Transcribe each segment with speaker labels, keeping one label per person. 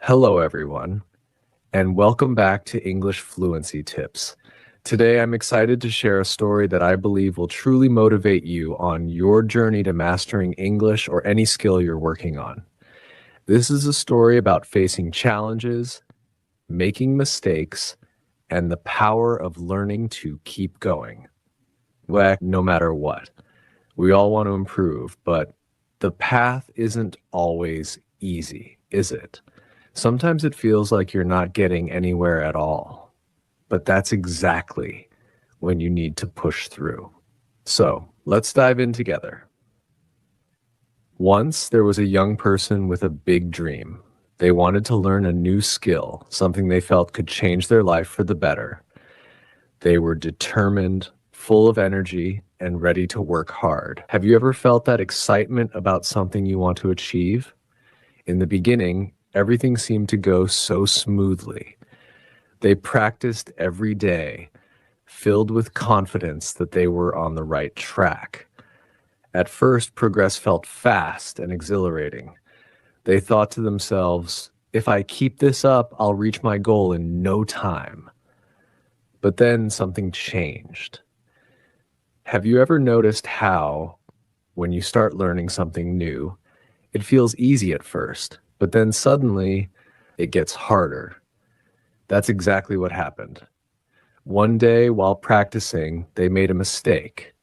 Speaker 1: Hello, everyone, and welcome back to English Fluency Tips. Today, I'm excited to share a story that I believe will truly motivate you on your journey to mastering English or any skill you're working on. This is a story about facing challenges, making mistakes, and the power of learning to keep going. Well, no matter what. We all want to improve, but the path isn't always easy, is it? Sometimes it feels like you're not getting anywhere at all, but that's exactly when you need to push through. So let's dive in together. Once there was a young person with a big dream. They wanted to learn a new skill, something they felt could change their life for the better. They were determined, full of energy, and ready to work hard. Have you ever felt that excitement about something you want to achieve? In the beginning, everything seemed to go so smoothly. They practiced every day, filled with confidence that they were on the right track. At first, progress felt fast and exhilarating. They thought to themselves, if I keep this up, I'll reach my goal in no time. But then something changed. Have you ever noticed how, when you start learning something new, it feels easy at first, but then suddenly it gets harder? That's exactly what happened. One day, while practicing, they made a mistake.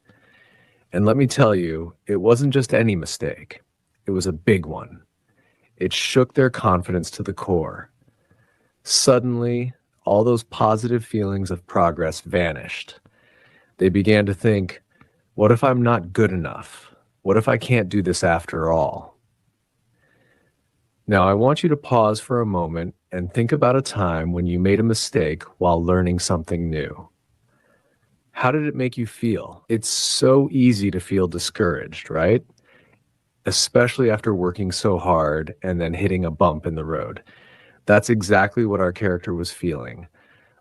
Speaker 1: And let me tell you, it wasn't just any mistake. It was a big one. It shook their confidence to the core. Suddenly, all those positive feelings of progress vanished. They began to think, what if I'm not good enough? What if I can't do this after all? Now, I want you to pause for a moment and think about a time when you made a mistake while learning something new. How did it make you feel? It's so easy to feel discouraged, right? Especially after working so hard and then hitting a bump in the road. That's exactly what our character was feeling,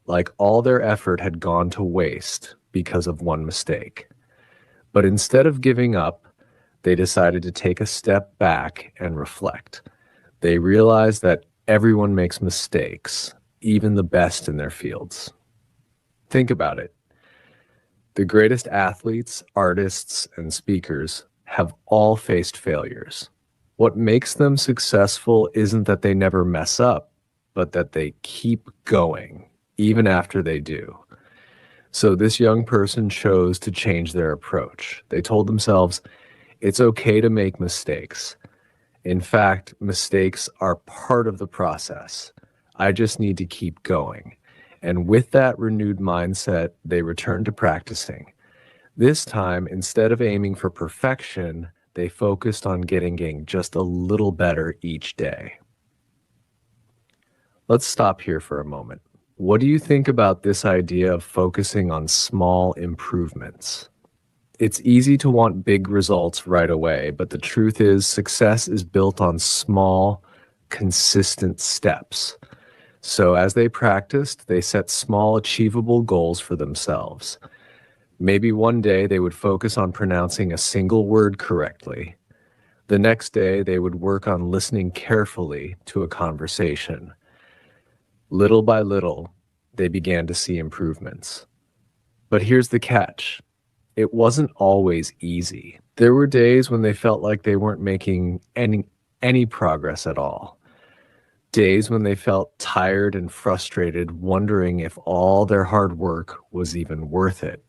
Speaker 1: like all their effort had gone to waste because of one mistake. But instead of giving up, they decided to take a step back and reflect. They realized that everyone makes mistakes, even the best in their fields. Think about it. The greatest athletes, artists, and speakers have all faced failures. What makes them successful isn't that they never mess up, but that they keep going, even after they do. So this young person chose to change their approach. They told themselves, it's okay to make mistakes. In fact, mistakes are part of the process. I just need to keep going. And with that renewed mindset, they returned to practicing. This time, instead of aiming for perfection, they focused on getting just a little better each day. Let's stop here for a moment. What do you think about this idea of focusing on small improvements? It's easy to want big results right away, but the truth is success is built on small, consistent steps. So as they practiced, they set small, achievable goals for themselves. Maybe one day they would focus on pronouncing a single word correctly. The next day, they would work on listening carefully to a conversation. Little by little, they began to see improvements. But here's the catch. It wasn't always easy. There were days when they felt like they weren't making any progress at all. Days when they felt tired and frustrated, wondering if all their hard work was even worth it.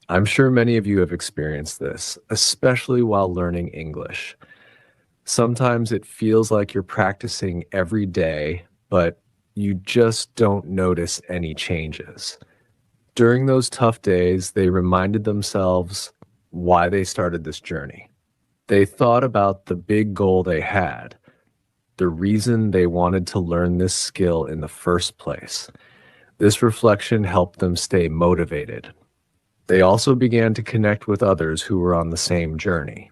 Speaker 1: I'm sure many of you have experienced this, especially while learning English. Sometimes it feels like you're practicing every day, but you just don't notice any changes. During those tough days, they reminded themselves why they started this journey. They thought about the big goal they had, the reason they wanted to learn this skill in the first place. This reflection helped them stay motivated. They also began to connect with others who were on the same journey.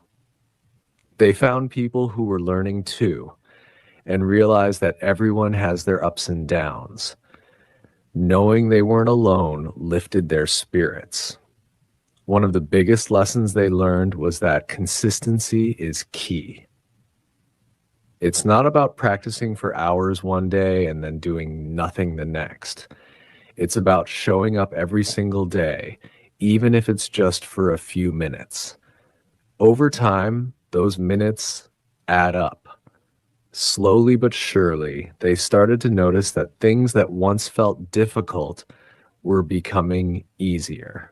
Speaker 1: They found people who were learning too, and realized that everyone has their ups and downs. Knowing they weren't alone lifted their spirits. One of the biggest lessons they learned was that consistency is key. It's not about practicing for hours one day and then doing nothing the next. It's about showing up every single day, even if it's just for a few minutes. Over time, those minutes add up. Slowly but surely, they started to notice that things that once felt difficult were becoming easier.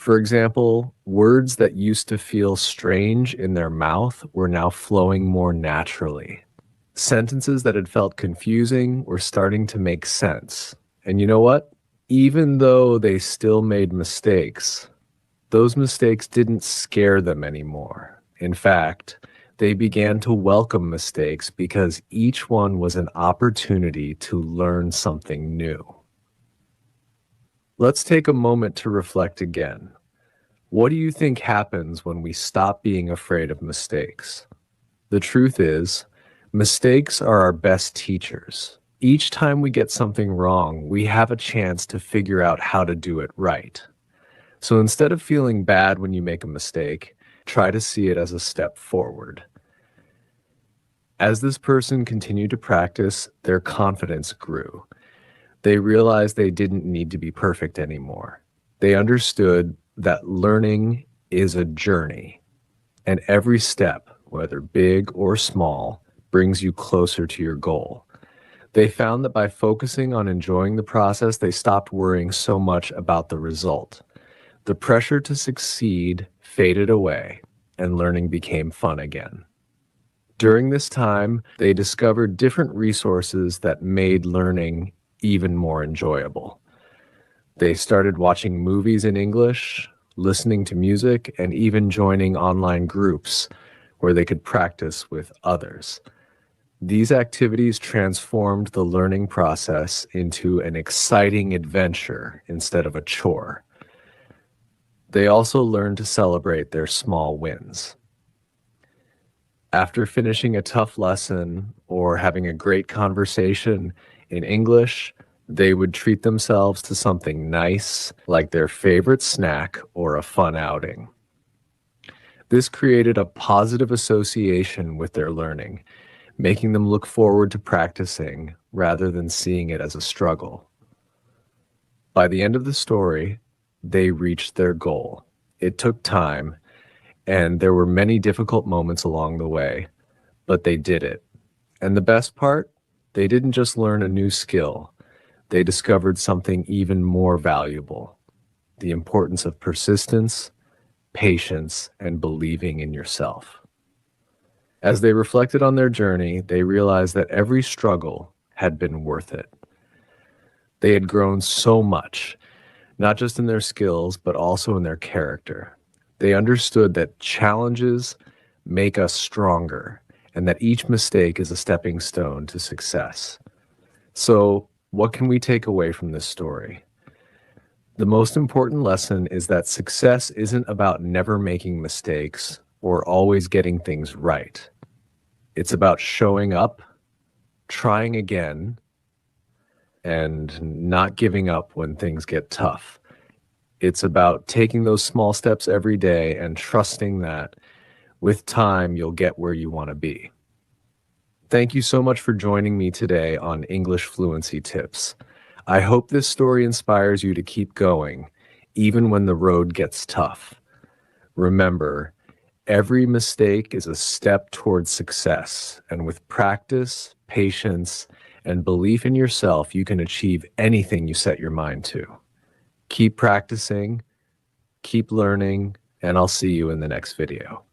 Speaker 1: For example, words that used to feel strange in their mouth were now flowing more naturally. Sentences that had felt confusing were starting to make sense. And you know what? Even though they still made mistakes, those mistakes didn't scare them anymore. In fact, they began to welcome mistakes because each one was an opportunity to learn something new. Let's take a moment to reflect again. What do you think happens when we stop being afraid of mistakes? The truth is, mistakes are our best teachers. Each time we get something wrong, we have a chance to figure out how to do it right. So instead of feeling bad when you make a mistake, try to see it as a step forward. As this person continued to practice, their confidence grew. They realized they didn't need to be perfect anymore. They understood that learning is a journey, and every step, whether big or small, brings you closer to your goal. They found that by focusing on enjoying the process, they stopped worrying so much about the result. The pressure to succeed faded away, and learning became fun again. During this time, they discovered different resources that made learning even more enjoyable. They started watching movies in English, listening to music, and even joining online groups where they could practice with others. These activities transformed the learning process into an exciting adventure instead of a chore. They also learned to celebrate their small wins. After finishing a tough lesson or having a great conversation in English, they would treat themselves to something nice, like their favorite snack or a fun outing. This created a positive association with their learning, making them look forward to practicing rather than seeing it as a struggle. By the end of the story, they reached their goal. It took time, and there were many difficult moments along the way, but they did it. And the best part, they didn't just learn a new skill, they discovered something even more valuable: the importance of persistence, patience, and believing in yourself. As they reflected on their journey, they realized that every struggle had been worth it. They had grown so much, not just in their skills, but also in their character. They understood that challenges make us stronger and that each mistake is a stepping stone to success. So, what can we take away from this story? The most important lesson is that success isn't about never making mistakes or always getting things right. It's about showing up, trying again, and not giving up when things get tough. It's about taking those small steps every day and trusting that with time, you'll get where you want to be. Thank you so much for joining me today on English Fluency Tips. I hope this story inspires you to keep going, even when the road gets tough. Remember, every mistake is a step towards success, and with practice, patience, and belief in yourself, you can achieve anything you set your mind to. Keep practicing, keep learning, and I'll see you in the next video.